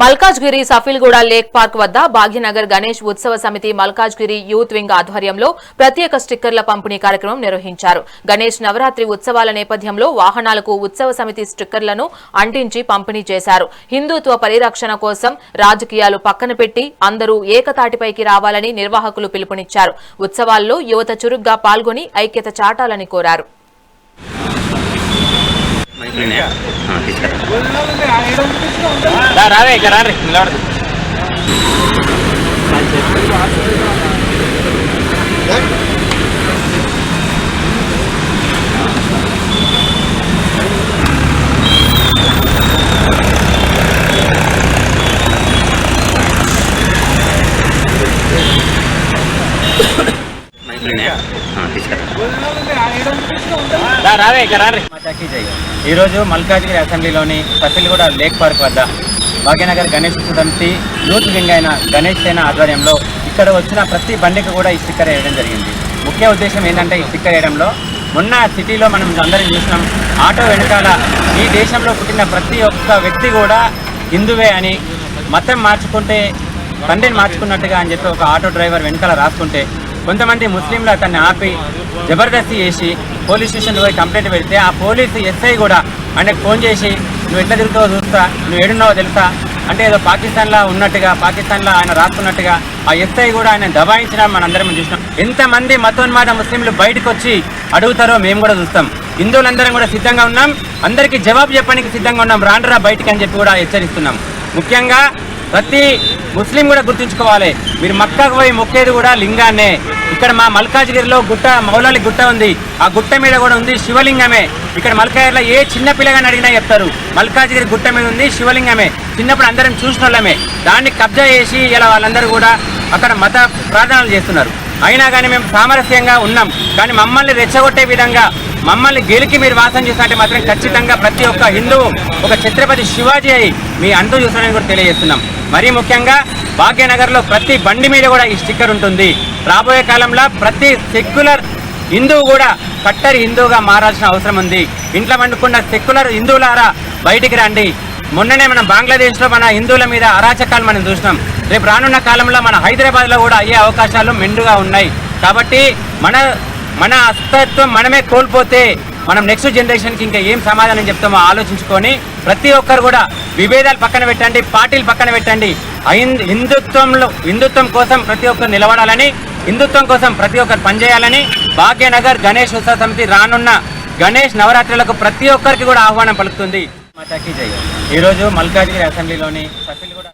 Malkajgiri Safilguda lake park వద్ద భాగ్యనగర్ గణేష్ ఉత్సవ సమితి మల్కాజ్గిరి యూత్ వింగ్ ఆధ్వర్యంలో ప్రత్యేక స్టిక్కర్ల పంపిణీ కార్యక్రమం నిర్వహించారు. గణేష్ నవరాత్రి ఉత్సవాల నేపథ్యంలో వాహనాలకు ఉత్సవ సమితి స్టిక్కర్లను అంటించి పంపిణీ చేశారు. హిందుత్వ పరిరక్షణ కోసం రాజకీయాలు పక్కన పెట్టి అందరూ ఏకతాటిపైకి రావాలని నిర్వాహకులు పిలుపునిచ్చారు. ఉత్సవాల్లో యువత చురుగ్గా పాల్గొని ఐక్యత చాటాలని కోరారు. ఈ రోజు మల్కాజ్గిరి అసెంబ్లీలోని సఫిల్గూడ లేక్ పార్క్ వద్ద భాగ్యనగర్ గణేష్ సమితి యూత్ వింగ్ అయిన గణేష్ సేన ఆధ్వర్యంలో ఇక్కడ వచ్చిన ప్రతి బండికి కూడా ఈ స్టిక్కర్ వేయడం జరిగింది. ముఖ్య ఉద్దేశం ఏంటంటే ఈ స్టిక్కర్ వేయడంలో మొన్న సిటీలో మనం అందరం చూసినాం, ఆటో వెనకాల ఈ దేశంలో పుట్టిన ప్రతి ఒక్క వ్యక్తి కూడా హిందువే అని, మతం మార్చుకుంటే తండ్రిని మార్చుకున్నట్టుగా అని చెప్పి ఒక ఆటో డ్రైవర్ వెనకాల రాసుకుంటే కొంతమంది ముస్లింలు అతన్ని ఆపి జబర్దస్తి చేసి పోలీస్ స్టేషన్లో పోయి కంప్లైంట్ పెడితే ఆ పోలీసు ఎస్ఐ కూడా ఆయనకు ఫోన్ చేసి నువ్వు ఎట్లా తిరుగుతావో చూస్తా, నువ్వు ఏడున్నావో తెలుసా అంటే ఏదో పాకిస్తాన్లో ఉన్నట్టుగా, పాకిస్తాన్లో ఆయన రాసుకున్నట్టుగా ఆ ఎస్ఐ కూడా ఆయన దబాయించడం మనందరం చూసినాం. ఎంతమంది మతోన్మాద ముస్లింలు బయటకు వచ్చి అడుగుతారో మేము కూడా చూస్తాం. హిందువులందరం కూడా సిద్ధంగా ఉన్నాం, అందరికీ జవాబు చెప్పడానికి సిద్ధంగా ఉన్నాం, రాండ్రా బయటికి అని చెప్పి కూడా హెచ్చరిస్తున్నాం. ముఖ్యంగా ప్రతి ముస్లిం కూడా గుర్తుంచుకోవాలి, మీరు మక్కాకు పోయి మొక్కేది కూడా లింగాన్నే. ఇక్కడ మా మల్కాజ్గిరిలో గుట్ట మౌలాలి గుట్ట ఉంది, ఆ గుట్ట మీద కూడా ఉంది శివలింగమే. ఇక్కడ మల్కాజ్గిరిలో ఏ చిన్న పిల్లగాని అడిగినా చెప్తారు మల్కాజ్గిరి గుట్ట మీద ఉంది శివలింగమే. చిన్నప్పుడు అందరం చూసిన వాళ్ళమే, దాన్ని కబ్జా చేసి ఇలా వాళ్ళందరూ కూడా అక్కడ మత ప్రార్థనలు చేస్తున్నారు. అయినా కానీ మేము సామరస్యంగా ఉన్నాం, కానీ మమ్మల్ని రెచ్చగొట్టే విధంగా మమ్మల్ని గెలికి మీరు వాసం చేసినట్టే మాత్రం ఖచ్చితంగా ప్రతి ఒక్క హిందువు ఒక ఛత్రపతి శివాజీ అయి మీ అంతు చూస్తారని కూడా తెలియజేస్తున్నాం. మరీ ముఖ్యంగా భాగ్యనగర్లో ప్రతి బండి మీద కూడా ఈ స్టిక్కర్ ఉంటుంది. రాబోయే కాలంలో ప్రతి సెక్యులర్ హిందువు కూడా కట్టరి హిందువుగా మారాల్సిన అవసరం ఉంది. ఇంట్లో వండుకున్న సెక్యులర్ హిందువులారా బయటికి రండి. మొన్ననే మనం బంగ్లాదేశ్లో మన హిందువుల మీద అరాచకాలు మనం చూసినాం. రేపు రానున్న కాలంలో మన హైదరాబాద్లో కూడా అయ్యే అవకాశాలు మెండుగా ఉన్నాయి. కాబట్టి మన అస్తిత్వం మనమే కోల్పోతే మనం నెక్స్ట్ జనరేషన్కి ఇంకా ఏం సమాధానం చెప్తామో ఆలోచించుకొని ప్రతి ఒక్కరు కూడా విభేదాలు పక్కన పెట్టండి, పార్టీలు పక్కన పెట్టండి. హిందుత్వం కోసం ప్రతి ఒక్కరు నిలబడాలని, హిందుత్వం కోసం ప్రతి ఒక్కరు పనిచేయాలని భాగ్యనగర్ గణేష్ ఉత్సవ సమితి రానున్న గణేష్ నవరాత్రులకు ప్రతి ఒక్కరికి కూడా ఆహ్వానం పలుకుతుంది. ఈరోజు మల్కాజ్గిరి అసెంబ్లీలోని సఫిల్గూడ